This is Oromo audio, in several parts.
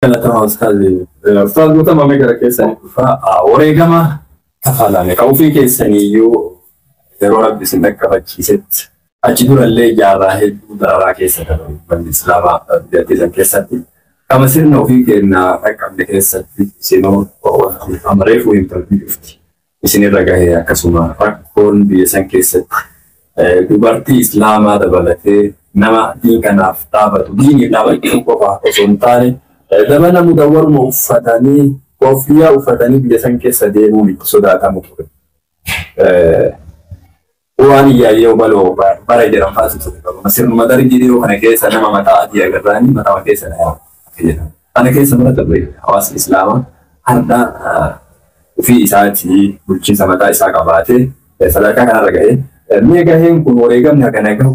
كانت أستاذ أستاذ متى ما مقرأ كيساني فأوريجما كفالاني كأو في كيسانيو yeroo rabbi sin dhaqqabachiisetti achi durallee jaarraa hedduu dararaa keessa darbe banni islaamaa biyyattiisan keessatti kama sirna ofii kennaa dhaqqabne keessatti isinoo amareefuu hin barbiifti isinirra gahee akkasuma rakkoon biyya san keessatti dubartii islaamaa dabalatee nama diin kanaaf dhaabatu diinii dhaabachuu qofa osoo hin taane dabana mudawwaruma uffatanii kofiyyaa uffatanii biyya san keessa deemuun itti sodaatamu ture. Waan yaayee baloo bara jedhamu faasisu masirnu madari jidii kana keessa nama mataa adii agarraani mataa keessa ana keessa mara darbe hawaasni islaamaa har'a ofii isaatii bulchiinsa mataa isaa qabaatee sadarkaa kanarra gahee mee gaheen kun wareegamni akkana gahu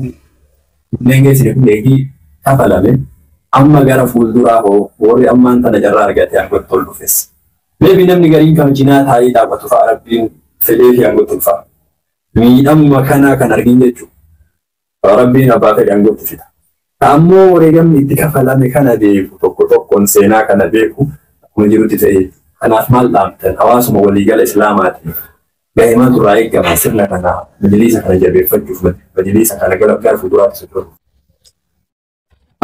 neengeessine kun eegii kafalame amma gara fuulduraa hoo warri ammaan tana jarraa argatee aangotti tol dhufes meebi namni gariin kam cinaa taa'ee dhaabbatu fa'a rabbiin fedhee fi aangotti ulfaa miidhamuma kanaa kan argin jechuudha. Rabbiin abbaa fedhe aangotti fida. Ammoo wareegamni itti kafalame kana beeku tokko tokkoon seenaa kana beeku akkuma jirutti ta'e kanaaf maal dhaamtan hawaasuma waliigala islaamaatiin gahee maal duraa eegama sirna kana majliisa kana jabeeffachuuf majliisa kana gara fuulduraatti socho'u.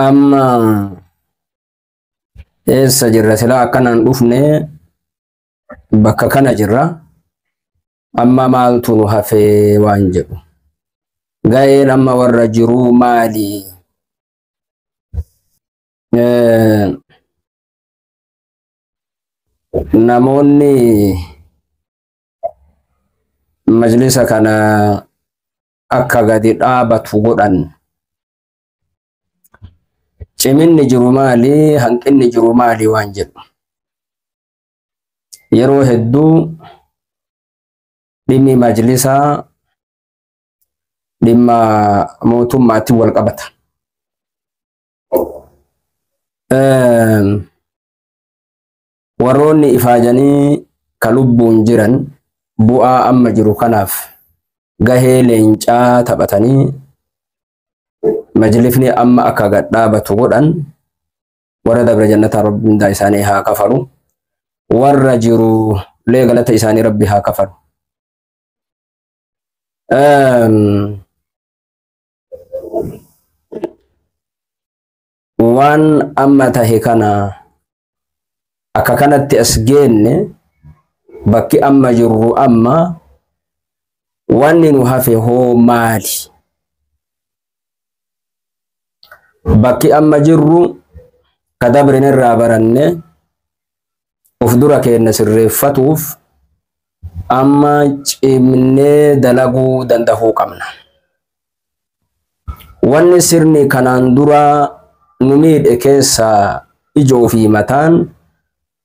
Amma eessa jirra silaa akkanaan dhufne bakka kana jirra. Amma maaltu nu hafee waan jedhu gaheen amma warra jiruu maali namoonni majlisa kana akka gadi dhaabatu godhan ciminni jiru maali hanqinni jiru maali waan jedhu yeroo hedduu dhimmi majlisaa dhimma mootummaatti wal qabata. Warroonni ifaajanii ka lubbuun jiran bu'aa amma jiru kanaaf gahee leencaa taphatanii majlisni amma akka gad dhaabatu godhan warra dabra jannataa rabbiin daa isaanii haa kafaru warra jiru lee galata isaanii rabbi haa kafaru. Waan amma tahe kana akka kanatti as geenne bakki amma jirru amma wanni nu hafe hoo maali bakki amma jirru ka dabrin irraa baranne of dura keenya sirreeffatuuf amma cimnee dalaguu dandahuu qabna. Wanni sirni kanaan dura nu miidhe keessa ijoo fi mataan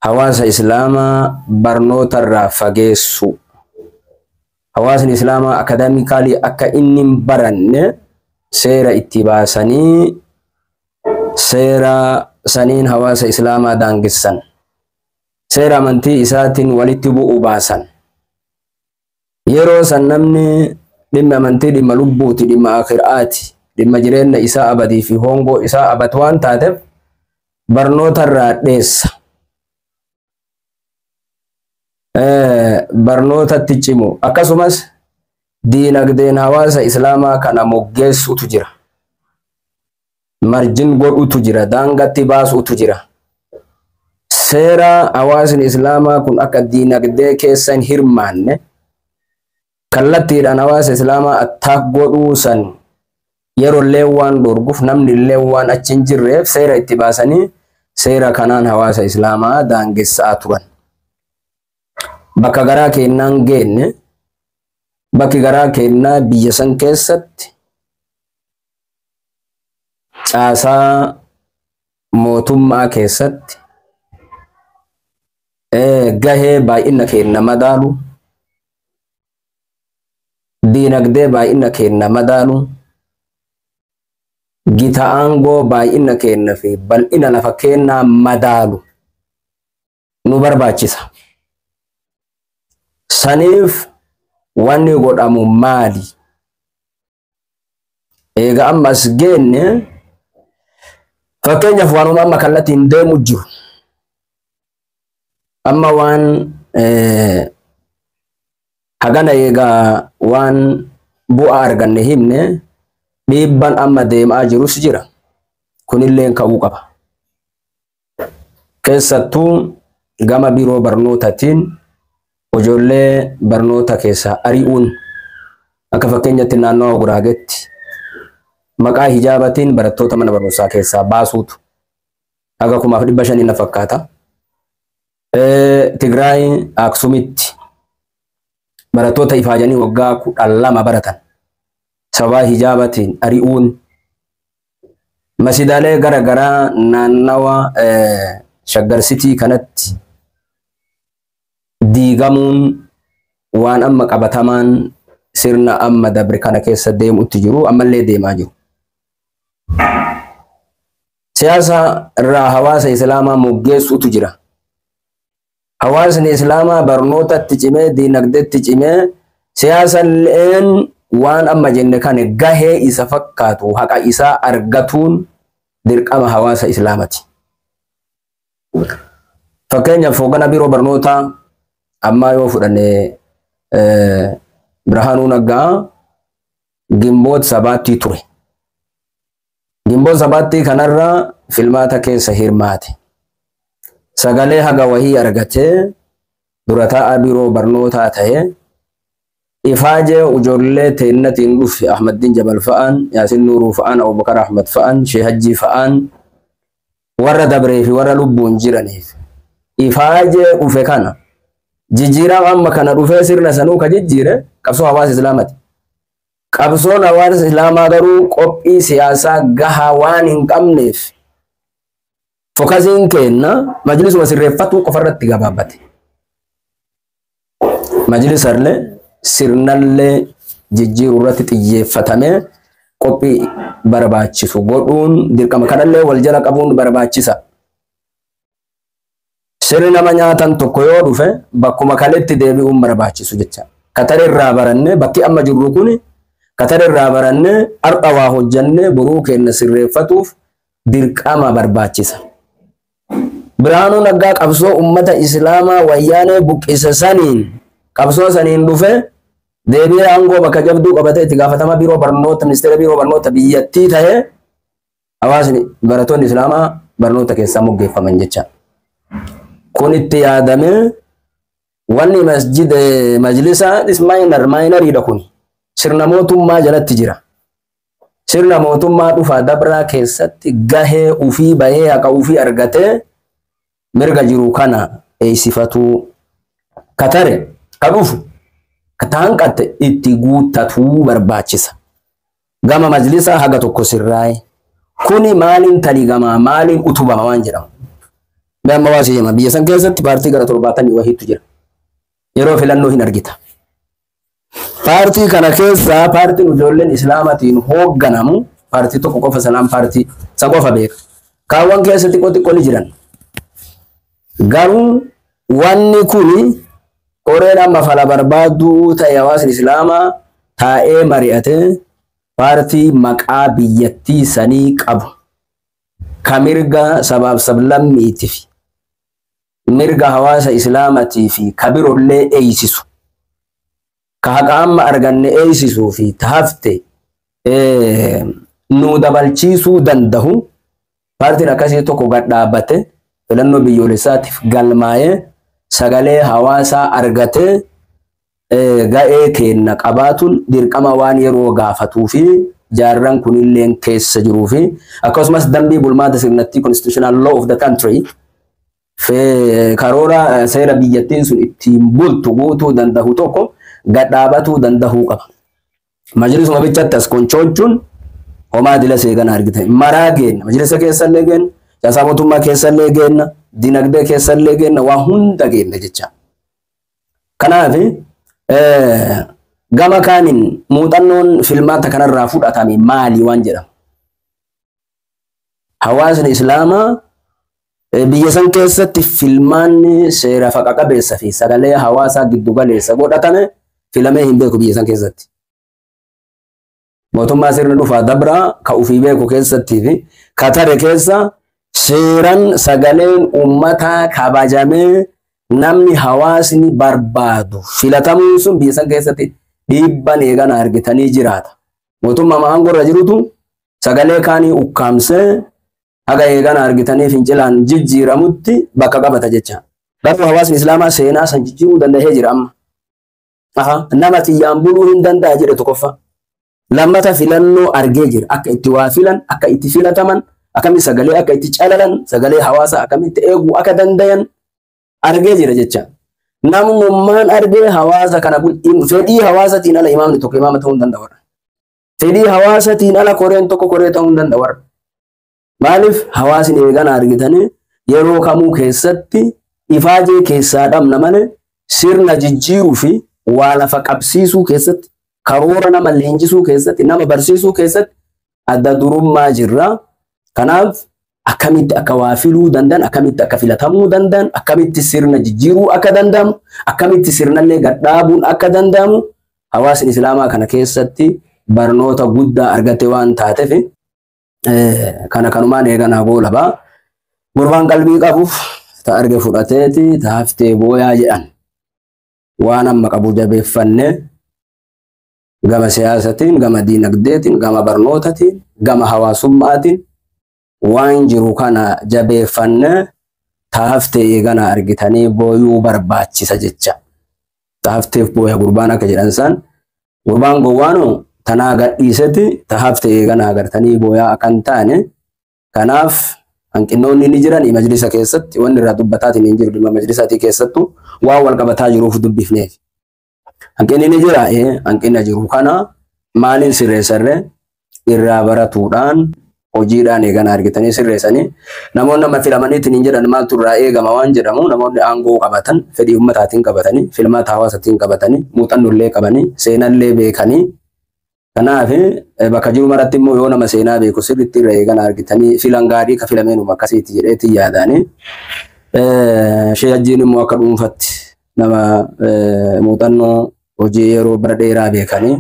hawaasa islaamaa barnoota irraa fageessu. Hawaasni islaamaa akademikaalii akka inni baranne seera itti baasanii seera saniin hawaasa islaamaa daangissan. Seera amantii isaatiin walitti bu'uu baasan. Yeroo san namni dhimma amantii dhimma lubbuuti dhimma akhiraati dhimma jireenya isaa abadii fi hongoo isaa abad waan taateef barnoota irraa dheessa. Barnootatti cimu akkasumas diinagdeen hawaasa islaamaa kana moggeessutu jira. Marjin godhutu jira daangatti baasutu jira. Seera hawaasni islaamaa kun akka diinagdee keessa hin hirmaanne kallattiidhaan hawaasa islaamaa attaak godhuu san yeroo illee waan dhorguuf namni illee waan achi hin jirreef seera itti baasanii seera kanaan hawaasa islaamaa daangessaa turan. Bakka garaa kennaan geenne bakki garaa kennaa biyya san keessatti caasaa mootummaa keessatti gahee baay'ina kenna madaalu diinagdee baay'ina kenna madaalu gita aangoo baay'ina kenna fi bal'ina lafa kennaa madaalu nu barbaachisa. Saniif wanni godhamu maali? Eega ammas geenne fakkeenyaaf waanuma amma kallattiin deemu jiru amma waan hagana eegaa waan bu'aa arganne himne dhiibban amma deemaa jirus jira. Kunillee ka'uu qaba. Keessattuu gama biiroo barnootaatiin ijoollee barnoota keessa ari'uun akka fakkeenyatti naannoo Guraagetti maqaa hijaabatiin barattoota mana barumsaa keessaa baasuutu aga 500 na fakkaata. Tigraay Aksumitti barattoota ifaajanii waggaa 12 baratan sababa hijaabatiin ari'uun Masjidaalee garagaraa naannawa Shaggar City kanatti diigamuun waan amma qabatamaan sirna amma dabre kana keessa deemutti jiru ammallee deemaa jiru. Siyaasa irraa hawaasa Islaamaa moggeessuutu jira. Hawaasni Islaamaa barnootatti cimee diinagdeetti cimee siyaasalleen waan amma jenne kana gahee isa fakkaatu haqa isaa argatuun dirqama hawaasa Islaamati. Fakkeenyaaf hoogganaa biiroo barnootaa amma yoo fudhanne Birhaanuu Naggaa Gimboot 7 ture. Gimboot 7 kanarra filmaata keessa hirmaate. Sagalee haga wahii argatee dura taa'aa biiroo barnootaa ta'ee ifaajee ijoollee teennatiin dhufe Ahmadiin Jabal fa'aan, Yaasin Nuuruu fa'aan, Abubakar Ahmad fa'aan, Sheekh Hajjii fa'aan warra dabree fi warra lubbuun jiraniif ifaajee dhufe kana jijjiirama amma kana dhufee sirna sanuu ka jijjiire qabsoo hawaasa Islaamati. Qabsoon hawaasa Islaamaa garuu qophii siyaasaa gahaa waan hin qabneef fokasiin kenna majlisuma sirreeffatuu qofarratti gabaabbate. Majlisarlee sirnallee jijjiiruu irratti xiyyeeffatamee qophii barbaachisu godhuun dirqama kanallee wal jala qabuun barbaachisa. Sirni nama nyaatan tokko yoo dhufe bakkuma kaletti deebi'uun barbaachisu jecha. Katara irraa barannee bakki amma jirru kun katara irraa barannee har'a waa hojjannee boruu kenna sirreeffatuuf dirqama barbaachisa. Birhaanuu Naggaa qabsoo ummata Islaamaa wayyaanee buqqisa saniin qabsoo saniin dhufe deebi'ee aangoo bakka jabduu qabatee itti gaafatama biiroo barnoota ministeera biiroo barnoota biyyattii ta'ee hawaasni barattoonni Islaamaa barnoota keessaa moggeeffaman jecha. Kun itti yaadamee wanni majlisa maayinariidha kun sirna mootummaa jalatti jira. Sirna mootummaa dhufaa dabraa keessatti gahee ufii bahee haqa ufii argatee mirga jiru kana eeysifatuu katare ka dhufu kataanqatte itti guuttatuu barbaachisa. Gama majlisa haga tokko sirraa'e kuni maaliin taligamaa maaliin utubama waan jedhamu. Amma waa siima biyya san keessatti paartii gara 70 wahiitu jira. Yeroo filannoo hin argita. Paartii kana keessa paartiin ijoolleen Islaamatiin hoogganamu paartii tokko qofa sanaan paartii san qofa beeka. Kaawwan keessatti xiqqoo ni jiran. Garuu wanni kuni qoreen amma fala barbaaduu ta'e hawaasni Islaamaa taa'ee mari'atee paartii maqaa biyyattii sanii qabu. Ka mirga sabaaf sablammiitiif mirga hawaasa Islaamatii fi kabirollee eeysisu. Ka haqa amma arganne eeysisuu fi tahafte nu dabalchiisuu danda'u paartiin akkasii tokko gad dhaabbate filannoo biyyoolessaatiif galmaa'ee sagalee hawaasaa argatee ga'ee kenna qabaatuun dirqama waan yeroo gaafatuu fi jaarran kunillee keessa jiruu fi akkasumas dambii bulmaata sirnatti constitutional law of the country karoora seera biyyattiin sun ittiin bultu guutuu danda'u tokko gad dhaabatuu danda'uu qaba. Majlisuma bichatti as konchoochuun homaa dila seegana argite maraa geenna majlisa keessallee geenna siyaasaa mootummaa keessallee geenna dinagdee keessallee geenna waa hunda geenna jecha. Kanaaf gama kaaniin muuxannoon filmaata kanarraa fudhatame maali waan jedhamu. Hawaasni Islaamaa biyya san keessatti filmaanni seera faqa qabeessa fi sagalee hawaasaa giddu galeessa godhatame filamee hin beeku biyya san keessatti. Mootummaa sirna dhufaa dabraa ka ufii beeku keessattii fi katare keessa seeran sagaleen ummataa kabajamee namni hawaasni barbaadu filatamuun sun biyya san keessatti dhiibban eegana argitanii jiraata. Mootummaa aangorra jirutu sagalee kaanii ukkaamsee haga eegana argitanii fincilaan jijjiiramutti bakka qabata jecha. Garuu hawaasni islaamaa seenaa san jijjiiruu danda'ee jira amma. Nama xiyyaan buluu hin danda'a jedhe tokkoffaa. Lammata filannoo argee jira. Akka itti waa filan, akka itti filataman, akkamitti sagalee akka itti calalan, sagalee hawaasaa akkamitti eeguu akka dandayan argee jira jecha. Namummaan argee hawaasa kana fedhii hawaasatiin ala imaamni tokko imaama ta'uu hin danda'u. Fedhii hawaasatiin ala koreen tokko koree ta'uu hin danda'u. Maaliif hawaasni eegana argitanii yeroo kamuu keessatti ifaajee keessaa dhabna malee sirna jijjiiruu fi waa lafa qabsiisuu keessatti karoora nama leenjisuu keessatti nama barsiisuu keessatti adda durummaa jirra. Kanaaf akkamitti akka waa filuu danda'an, akkamitti akka filatamuu danda'an, akkamitti sirna jijjiiruu akka danda'amu, akkamitti sirnallee gadhaabuun akka danda'amu hawaasni islaamaa kana keessatti barnoota guddaa argate waan taateef kanumaan eeganaa goolabaa. Gurbaan qalbii qabuuf ta arge fudhateeti ta haftee booyaa jedhan waan amma qabu jabeeffannee gama siyaasatiin, gama diinagdeetiin, gama barnootatiin, gama hawaasummaatiin waan jiru kana jabeeffannee ta haftee eegana argitanii booyuu barbaachisa jecha. Ta hafteef booya gurbaan akka jedhan san gurbaan gowwaanu tanaa gadhiiseti ta haftee eegana agartanii booyaa akan taane. Kanaaf hanqinoonni ni jiran majlisa keessatti wanni irraa dubbataatiin hin jiru dhimma majlisaatii keessattuu waan wal qabataa jiruuf dubbifneef. Hanqinni ni jira hanqina jiru kana maaliin sirreessarree irraa baratuudhaan hojiidhaan eegana argitanii sirreessanii namoonni amma filamaniitiin hin jedhan maaltu irraa eegama waan jedhamu namoonni aangoo qabatan fedhii ummataatiin qabatanii filmaata hawaasaatiin qabatanii muuxannollee qabanii seenallee beekanii. Kanaaf bakka jiru maratti immoo yoo nama seenaa beeku sirriitti irra eegana argitanii filan gaarii ka filameenuma akkasiitti jedheetti yaadanii sheeyajjiin immoo akka dhuunfatti nama muuxannoo hojii yeroo bara dheeraa beekanii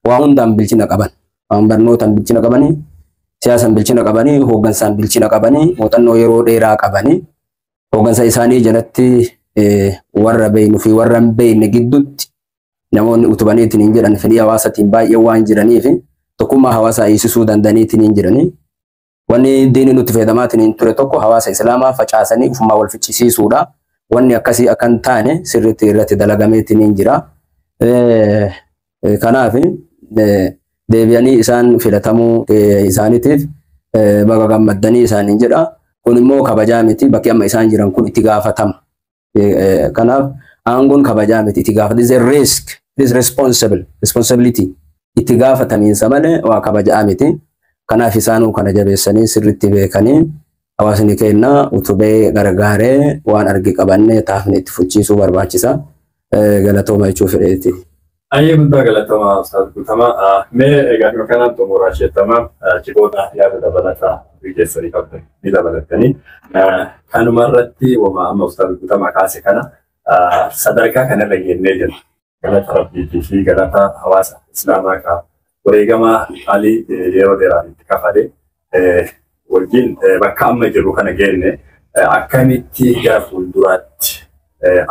waa hundaan bilchina qaban waan barnootaan bilchina qabanii siyaasan bilchina qabanii hooggansaan bilchina qabanii muuxannoo yeroo dheeraa qabanii hooggansa isaanii jalatti warra beeynu fi warra hin beeyne gidduutti namoonni utubaniitiin hin jedhan fedhii hawaasaatiin baay'ee waan jiraniif tokkummaa hawaasaa eegsisuu danda'aniitiin hin jiranii. Wanni diinni nutti fayyadamaatiin hin ture tokko hawaasa islaamaa facaasanii ufumaa wal ficcisiisuudha. Wanni akkasii akkan taane sirriitti irratti dalagameetiin hin jira. Kanaaf deebi'anii isaan filatamuu isaaniitiif baga gammaddanii isaaniin jedha. Kun immoo kabajaa miti bakki amma isaan jiran kun itti gaafatama. Kanaaf aangoon kabajaa miti itti gaafata. This is a risk. This is responsibility. Itti gaafatamiinsa malee waa kabajaa miti. Kanaaf isaanuu kana jabeessanii sirriitti beekanii hawaasni keenya utubee gargaaree waan argi qabannee taafne itti fuchiisuu barbaachisa. Galatooma jechuu fedheeti. Ayyee guddaa galatooma Ustaaz Guutamaa. Mee egaa kanaan xumuraa isheettama jiboota yaada dabalataa keessanii qabdan ni dabalatanii. Kanuma irratti amma Ustaaz Guutamaa kaase kana sadarkaa kanarra geennee jirra. Galata Rabbiitii fi galata hawaasa islaamaa qaba. Wareegama alii yeroo dheeraan itti kafale wajjin bakka amma jiru kana geenne akkamitti gara fuulduraatti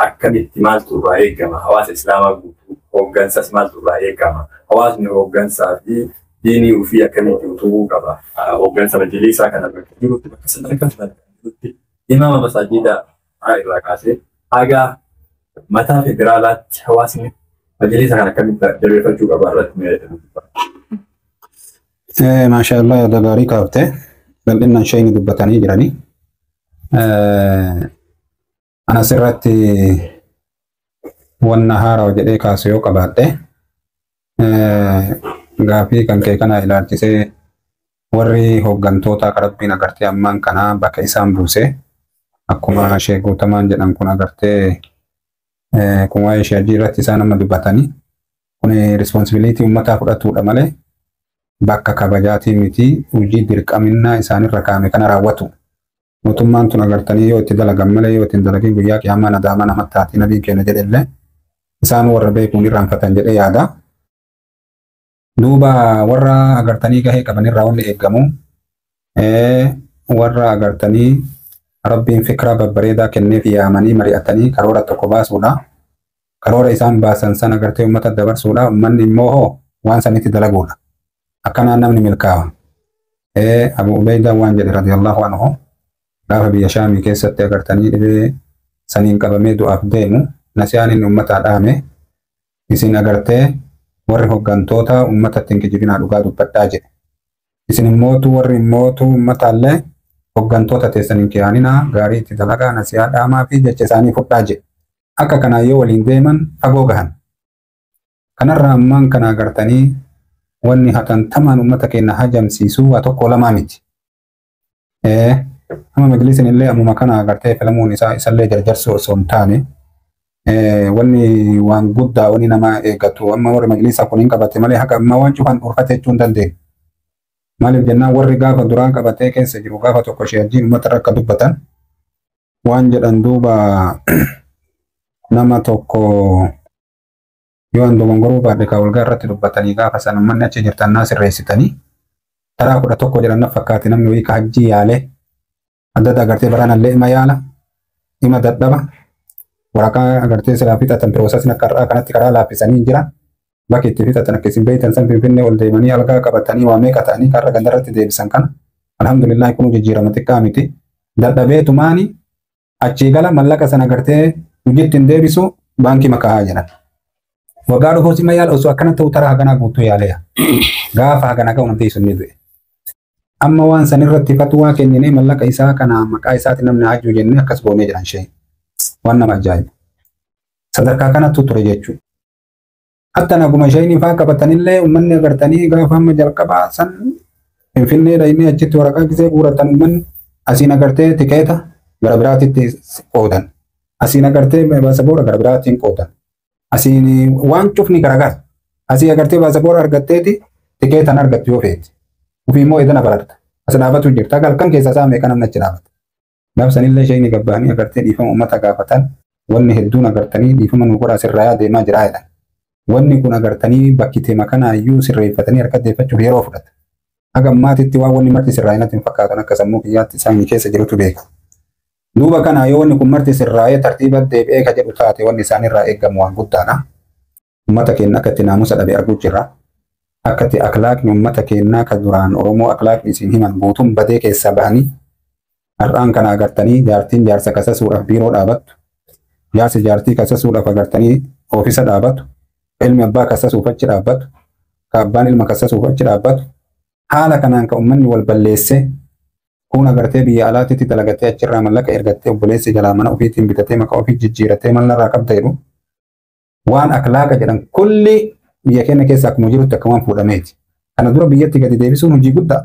akkamitti maaltu irraa eegama hawaasa islaamaa guutuu hooggansas maaltu irraa eegama hawaasni hooggansaa fi diinii ofii akkamitti utubuu qaba hooggansa majlisaa kana bakka jirutti bakka sadarkaa jirutti imaama masaajidaa irraa kaasee haga mataa federaalaatti hawaasni majlisa kana akkamitti jabeeffachuu qaba irratti Maashaallah yaada gaarii kaafte bal'inaan shayni dubbatanii jiranii. Anas irratti wanna haaraa jedhee kaasu yoo qabaadhe gaafii kan kee kana ilaalchisee warri hooggantoota Rabbiin agartee ammaan kana bakka isaan buuse akkuma Sheekh Guutamaan jedhan kun agartee kun waa'ee Sheejjii irratti isaan amma dubbatanii kun responsibility uummataa fudhatuudha malee bakka kabajaatii miti hojii dirqaminaa isaanirra kaa'ame kana raawwatu. Mootummaan tun agartanii yoo itti dalagan malee yoo itti dalagin guyyaa qiyaamaa nadaama nama taati nabii keenya jedhellee isaan warra beekuun irraanfatan jedhee yaada. Duuba warra agartanii gahee qabanirraa wanni eeggamu warra agartanii rabbiin fikraa babbareedaa kenneef yaamanii mari'atanii karoora tokko baasuudha. Karoora isaan baasan sana agartee uummata dabarsuudha. Uummanni immoo hoo waan sanitti dalaguudha. Akkanaan namni milkaa'a. Abu Ubeydaa waan jedhe radiyallahu anhu gaafa biyya Shaamii keessatti agartanii dhibee saniin qabamee du'aaf deemu nasiyaan inni uummataa dhaame isin agartee warri hoggantoota uummatatti hin kijibinaa dhugaa dubbadhaa jedhe. Isin immootu warri immootu uummataallee hoggantoota teessan hin kiyaaninaa gaarii itti dalagaa nasiyaa dhaamaa fi jecha isaanii fudhaa jedhe. Akka kanaa yoo waliin deeman fagoo gahan. Kanarraa ammaan kana agartanii wanni hatantamaan uummata keenya hajamsiisuu waa tokko lamaa miti. Amma majlisin illee ammuma kana agartee filamuun isaa isallee jarjarsuu osoo hin taane wanni waan guddaa wanni nama eeggatu amma warri majlisa kun hin qabate malee haqa amma waan cufan dhurfate jechuu hin dandeenye. Maaliif jennaan warri gaafa duraan qabatee keessa jiru gaafa tokko sheerjiin uummata akka dubbatan waan jedhan duuba nama tokko yoo an dogongoruu baadhe ka walgaa irratti dubbatanii gaafa sana manni achi jirtan naa sirreessitanii taraa 11 jedhan fakkaate namni wayii ka hajjii yaale adda adda agartee baraanallee ima yaala ima dadhaba waraqaa agartee silaa fixatan piroosasin akka irraa kanatti karaa laaffisanii jiran bakki itti fixatan akka isin beeytan san finfinnee ol deemanii algaa qabatanii waa meeqa ta'anii karra gandarratti deebisan kana alhamdulillah kun jijjiirama xiqqaa miti dadhabeetumaani achii gala mallaqa sana agartee hojiitti hin deebisu baankii makaa'aa jedhan. Waggaa dhufuus ima yaala osoo akkana ta'u taraa haganaa guutuu yaaleya. Gaafa haganaa ga'u namtee sun ni du'e. Amma waan san irratti fatwaa kenninee mallaqa isaa kana maqaa isaati namni hajjuu jennee akkas goonee jedhan shee. Waan nama ajaa'iba. Sadarkaa kanattu ture jechuudha. Hatta naguma shayinii faa qabatanillee uummanni agartanii gaafa amma jalqabaa san finfinnee dhaynee achitti waraqaa gisee guuratan uummanni asiin agartee tikeeta gara biraatitti qoodan. Asiin agartee baasaboora gara biraatiin qoodan. Asiin waan cufni garagara. Asii agartee baasaboora argatteeti tikeetan argattu yoo feeti. Ufii immoo edana bararta. As dhaabatu jirta. Halkan keessa isaa meeqa namni achi dhaabata. Gaafsanillee shayinii gabbaanii agartee dhiifama uummata gaafatan wanni hedduun agartanii dhiifama nu godhaa sirraa deemaa jira jedhan. Wanni kun agartanii bakki teema kana iyyuu sirreeffatanii harka deeffachuuf yeroo fudhata. Haga ammaatitti waan wanni marti sirraa'inatti hin fakkaatan akka sammuu kiyyaatti isaanii keessa jirutu beeka. Duuba kana yoo wanni kun marti sirraa'ee tartiiba deebi'ee ka jedhu taate wanni isaan irraa eeggamu waan guddaadha. Uummata keenya akka itti naamusa dhabe arguu jirra. Akka itti akhlaaqni uummata keenyaa kan duraan Oromoo akhlaaqni isin himan guutuun badee keessaa bahanii har'aan kana agartanii jaartiin jaarsa kasasuudhaaf biiroo dhaabattu. Jaarsi jaartii kasasuudhaaf agartanii oofisa dhaabattu. Ilmi abbaa kasasuuf achi dhaabbatu. Ka abbaan ilma kasasuuf achi dhaabbatu. Haala kanaan ka uummanni wal balleessee kun agartee biyya alaatitti dalagatee achirraa mallaqa ergattee obboleessi jalaa mana ofiitiin bitatee maqaa ofii jijjiiratee mallarraa qabda jedhu waan akhlaaqa jedhan kulli biyya keenya keessa akkuma jirutti akka waan fuudhameeti. Kana dura biyyatti gadi deebisuun hojii guddaa.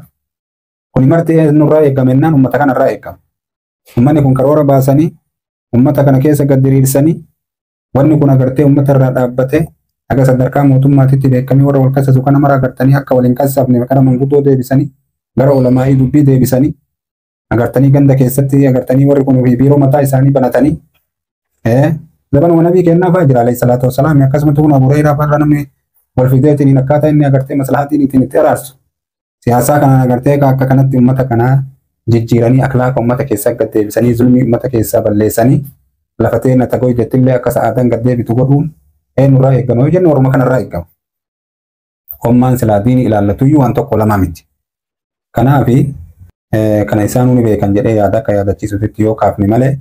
Kuni marti nurraa eeggamennaan uummata kanarraa eeggama. Uummanni kun karoora baasanii uummata kana keessa gad diriirsanii wanni kun agartee uummata irraa dhaabbatee aga sadarkaa mootummaatitti beekamii warra wal kasasu kana mara agartanii akka waliin kasaafne kana manguddoo deebisanii gara ulamaa'ii dubbii deebisanii agartanii ganda keessatti agartanii warri kun biiroo mataa isaanii banatanii zabanuma nabii kennaa fa'aa jira alayhi salaatu wasalaam akkasumatti kun Abu Hurayraa fa'aa namni wal fideetiin akkaataa inni agartee maslahaatiin ittiin itti araarsu siyaasaa kanaan agartee akka kanatti uummata kanaa jijjiiranii akhlaaqa uummata keessaa gad deebisanii zulmii uummata keessaa balleessanii lafatee na tagoo jettillee akka sa'aataan gad deebitu godhuun nurraa eeggama yoo jennu Oromoo kanarraa eeggama. Hommaan silaa diinii ilaallatuyyuu waan tokko lama miti. Kanaafi kana isaan uni beekan jedhee yaada akka yaadachiisutti yoo kaafne malee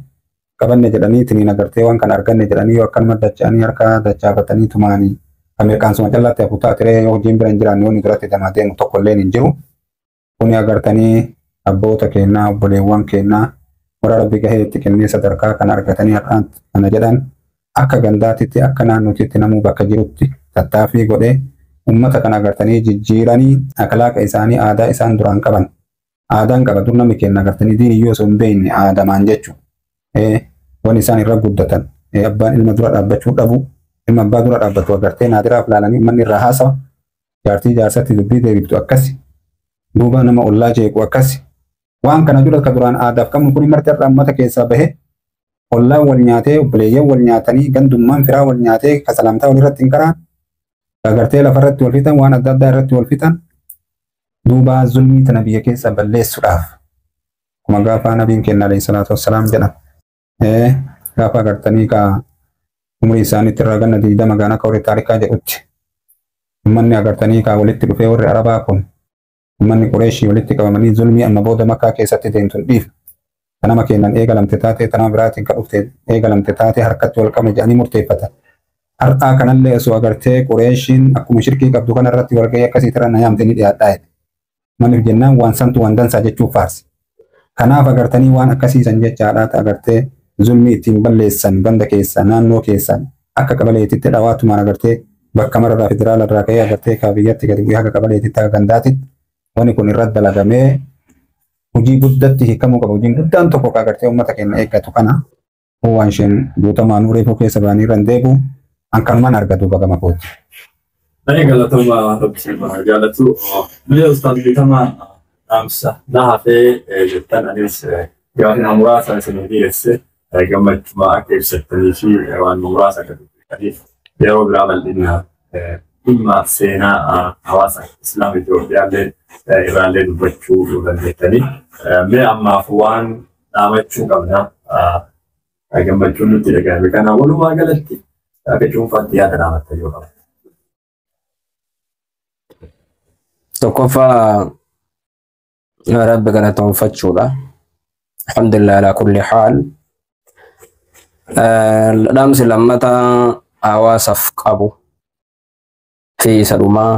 qabanne jedhanii ittiin agartee waan kana arganne jedhanii yoo akkanuma dacha'anii harka dachaafatanii tumaanii Ameerikaansuma callaatti hafu taatiree yoo hojiin bira hin jiraanne yoo duratti deemaa deemu tokko illee hin jiru. Kuni agartanii abboota keenyaa obboleewwan keenyaa warra rabbi gahee itti kennee sadarkaa kana argatanii har'aan kana jedhan akka gandaatitti akka naannootitti namuu bakka jirutti tattaaffii godhee uummata kana agartanii jijjiiranii akhlaaqa isaanii aadaa isaan duraan qaban. Aadaan qaba dur namni keenya agartanii diinii yoo osoo hin beekne aadamaan jechuudha. Wanni isaan irra guddatan abbaan ilma dura dhaabbachuu dhabu ilma abbaa dura dhaabbatu agartee naadiraaf laalanii manni irraa haasawa jaartii jaarsatti dubbii deebiftu akkasi duuba nama ollaa jeequ akkasi waan kana dura ka duraan aadaaf qabnu kun marti irraa uummata keessaa bahe ollaan wal nyaatee obboleeyyan wal nyaatanii gandummaan firaa wal nyaatee ka salaamtaa wal irratti hin karaan agartee lafarratti wal fixan waan adda addaa irratti wal fixan duuba zulmii tana biyya keessa balleessuudhaaf kuma gaafa nabiin keenya alayhi salaatu wassalaam jedhan gaafa agartanii ka umrii isaaniitti irraa ganna 20 gaana ka warri taarikaa jedhutti ummanni agartanii ka walitti dhufee warri arabaa kun ummanni qureeshii walitti qabamanii zulmii amma booda makkaa keessatti deemtun dhiif kanama kennan eegalamte taate tanama biraatiin ka dhufte eegalamte taate harkatti wal qabne jedhanii murteeffatan. Har'aa kanallee osoo agartee qureeshiin akkuma shirkii qabdu kanarratti walgahii akkasii irra na yaamtanii dhiyaadhaa jedhe. Maaliif jennaan waan santu waan dansaa jechuuf faarsi. Kanaaf agartanii waan akkasiisan jechaadhaata agartee zulmii ittiin balleessan ganda keessa naannoo keessan akka qabaleetitti dhawaatumaan agartee bakka mararraa federaalarraa ka'ee agartee kaabiyyatti gadi bu'ee akka qabaleetitti akka gandaatitti wanni kun irratti dalagamee hojii guddatti hiikamuu qaba. Hojiin guddaan tokko ka agartee uummata keenya eeggatu kana waan isheen guutamaan ureefuu keessa ba'anii irra deebi'u ankanumaan argatu bagama kooti. Nani galatuma Rabbi jaalatu biyya ustaad beekamaa dhaamsa laafee jettan anis yaadna muraasa isin dhiyeesse gammachuma akka ibsattanii fi waan muraasa akka dubbifaniif yeroo biraa bal'inaa dhimma seenaa hawaasa Islaama Itoophiyaallee irraallee dubbachuu dandeettanii mee ammaaf waan dhaamachuu qabna gammachuun nutti dhagahame kana walumaa galatti akka cuunfaatti yaada dhaamatta yoo qabu. Tokkoffaa Rabbi galatoonfachuudha. Alhamdulillah ala kulli haal. Dhaamsi lammataa hawaasaaf qabu fi isa dhumaa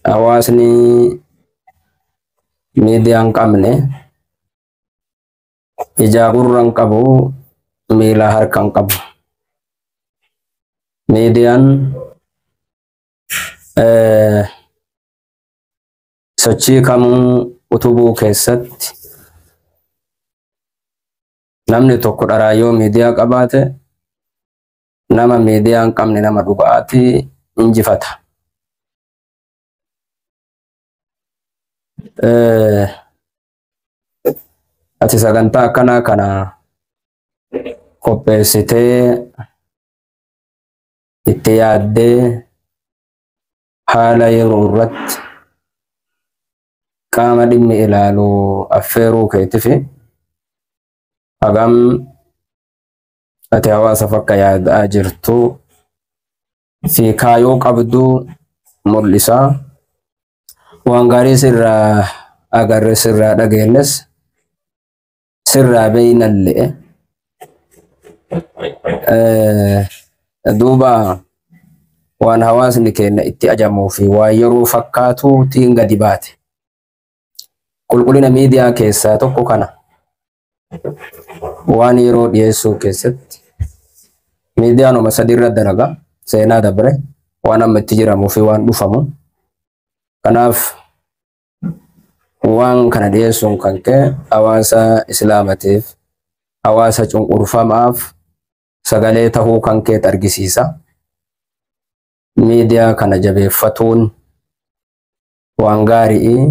hawaasni miidiyaa hin qabne ijaa gurra hin qabu miila harka hin qabu. Miidiyaan sochii kamuu utubuu keessatti namni tokko dharaa yoo miidiyaa qabaate nama miidiyaa hin qabne nama dhugaatii injifata. Ati sagantaa akkanaa kana qopheessitee itti yaaddee haala yeroo irratti qaama dhimmi ilaalu affeeruu keetii fi hagam ati hawaasaaf akka yaadaa jirtu fi kaayoo qabdu mul'isaa. Waan gaarii sirraa agarre sirraa dhageenyes sirraa beeynallee duuba waan hawaasni keenya itti ajamuu fi waan yeroo fakkaatu tiin gadi baate. Qulqullina miidiyaa keessaa tokko kana waan yeroo dhiyeessuu keessatti miidiyaan uma sadiirra dalaga seenaa dabre waan amma itti jiramuu fi waan dhufamu. Kanaaf waan kana dhiyeessuun kan ka'e hawaasa islaamatiif hawaasa cunqurfamaaf sagalee tahuu kan ka'e argisiisa. Miidiyaa kana jabeeffatuun waan gaarii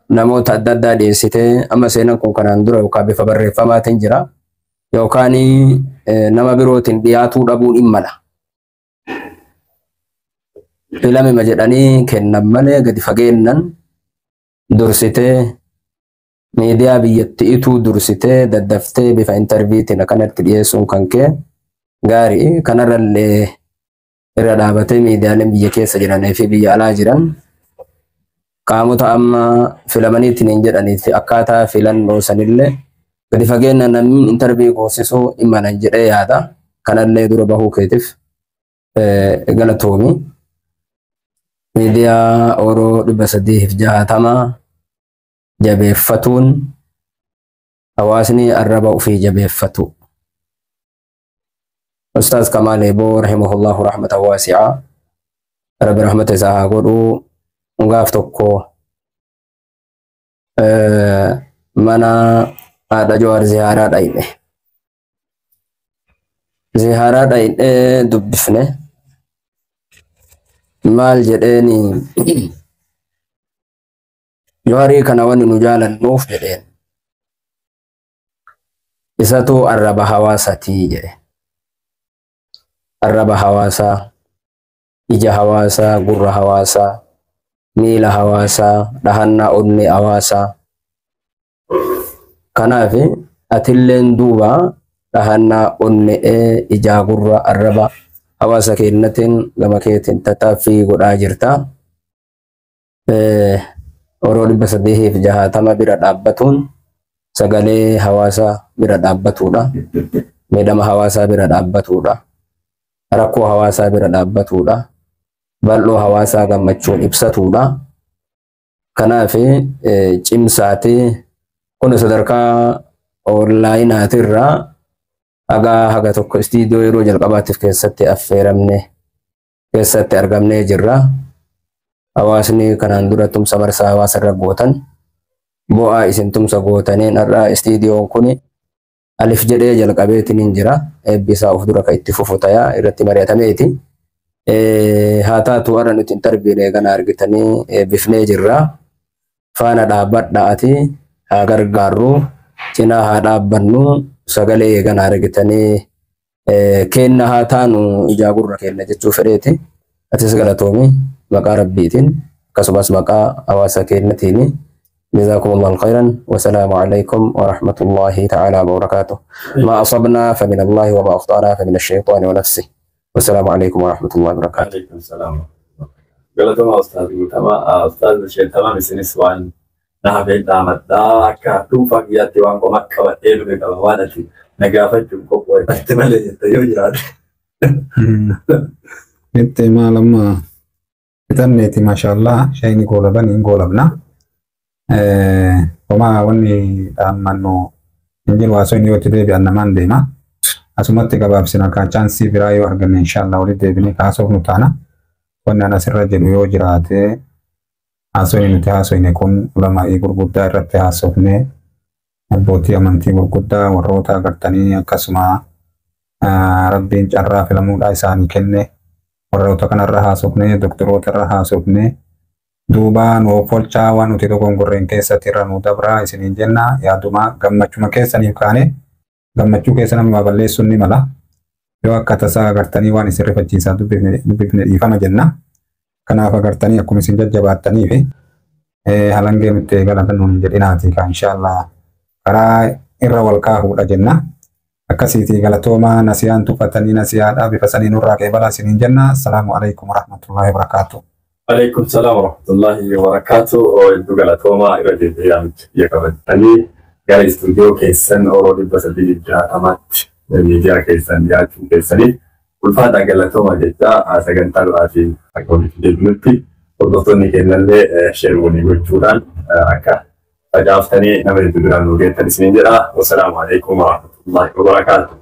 namoota adda addaa dhiyeessitee amma seenaan kun kanaan dura yookaan bifa barreeffamaatiin jira yookaan nama birootiin dhiyaatuu dhabuun hin mala. Filamima jedhanii kennan malee gadi fageennan dursitee miidiyaa biyyatti ituu dursitee daddaftee bifa intarviitiin akkanatti dhiyeessuun kan ka'e gaarii. Kanarrallee irra dhaabatee miidiyaaleen biyya keessa jiranii fi biyya alaa jiran qaamota amma filamaniitiin hin jedhanii fi akkaataa filannoo sanillee gadi fageennan namni intarvii goosisuu imanan jedhee yaada. Kanallee dura bahuu keetiif galatoomi. Miidiyaa Oroo 360 jabeeffatuun hawaasni arraba ofii jabeeffatu. Ustaaz Kamaal Eeboo rahimahullahu rahmatan waasi'aa rabbi rahmata isaa haa godhu. Gaaf tokko mana haadha Jawaar ziyaaraa dhayne. Ziyaaraa dhayne dubbifne. Maal jedheeni Jawaarii kana wanni nu jaalannuuf jedheen isatu arraba hawaasatii jedhe. Arraba hawaasaa, ija hawaasaa, gurra hawaasaa, miila hawaasaa, dhahannaa onnee hawaasaa. Kanaaf atilleen duuba dhahannaa onnee ijaa gurra arraba hawaasa keenyatiin gama keetiin tattaaffii godhaa jirta. Oroo 360 bira dhaabbatuun sagalee hawaasaa bira dhaabbatuudha. Miidhama hawaasaa bira dhaabbatuudha. Rakkoo hawaasaa bira dhaabbatuudha. Bal'oo hawaasaa gammachuun ibsatuudha. Kanaaf cimsaatee kun sadarkaa onlaayinaatirraa haga tokko istiidiyoo yeroo jalqabaatiif keessatti affeeramne keessatti argamnee jirra. Hawaasni kanaan dura tumsa marsaa hawaasa irra gootan bu'aa isin tumsa gootaniin har'a istiidiyoon kun alif jedhee jalqabeetiin jira. Eebbisaa of dura kan itti fufu tayaa irratti mari'atameeti. Haa taatu har'a nuti intarviilee kana argitanii eebbifnee jirra. Faana dhaabbadhaati haa gargaarru cinaa haa dhaabbannu sagalee kana argitanii kenna haa taanu ijaa gurra kenna jechuu fedheeti. Atis galatoomi maqaa rabbiitiin akkasumas maqaa hawaasa keenyatiin. جزاكم الله خيرا والسلام عليكم ورحمة الله تعالى وبركاته. ما أصبنا فمن الله وما أخطأنا فمن الشيطان ونفسه. والسلام عليكم ورحمة الله وبركاته. عليكم السلام. قالتم أستاذ تمام أستاذ الشيء تمام سنس وان نهبت دامت دا كاتو فقياتي وان قمت كواتيلو بكوانتي نقافت جمكوك ويبتمالي يتيوجرات. انت ما لما تنيتي ما شاء الله شيء نقول بني نقول ابنا وما وني أمانو إنجيل واسوني وتدري بأن من ديما أسمعت كباب سنا كانسي برايو أرجع إن شاء الله ولد بني كاسوف نتانا وانا نسر رجل يوجرات أسوني نتاسو يكون لما يقول قدا رت أسوفني بوتي أمانتي قدا وروتا قرتني كسمة ربي جرّا في المود إنسان كنّه وروتا كان الرها أسوفني دكتوروت الرها أسوفني duubaan ofolchaa waan nuti tokkoon gurreen keessatti irra nu dabraa isiniin jenna yaaduma gammachuma keessaniif kaane gammachuu keessa nama balleessuun ni mala yoo akka tasaa agartanii waan isin rifachiisaa dubbifne dhiifama jenna kanaaf agartanii akkuma isin jajjabaattanii fi halangee nutti eegalatan nuun jedhinaati ka inshaallah karaa irra wal kaahuudha jenna akkasiitii galatoomaa nasiyaan tuffatanii nasiyaadhaa bifa sanii nurraa qeebalaa isiniin jenna. Assalaamu alaikum warahmatullahi wabarakaatuh. عليكم السلام ورحمة الله وبركاته. ويدو غلطوما إرادي ديامت يكبت أني غاري استوديو كيسن أورودي بس بيجا تمات بيجا كيسن ياتون كيسني والفادا غلطوما جدا سجن تلو عشان أكون في الملتي ودكتورني كنا اللي شيروني وجودان أكا فجافتني نبي تدران وجدت السنين جرا. والسلام عليكم ورحمة الله وبركاته.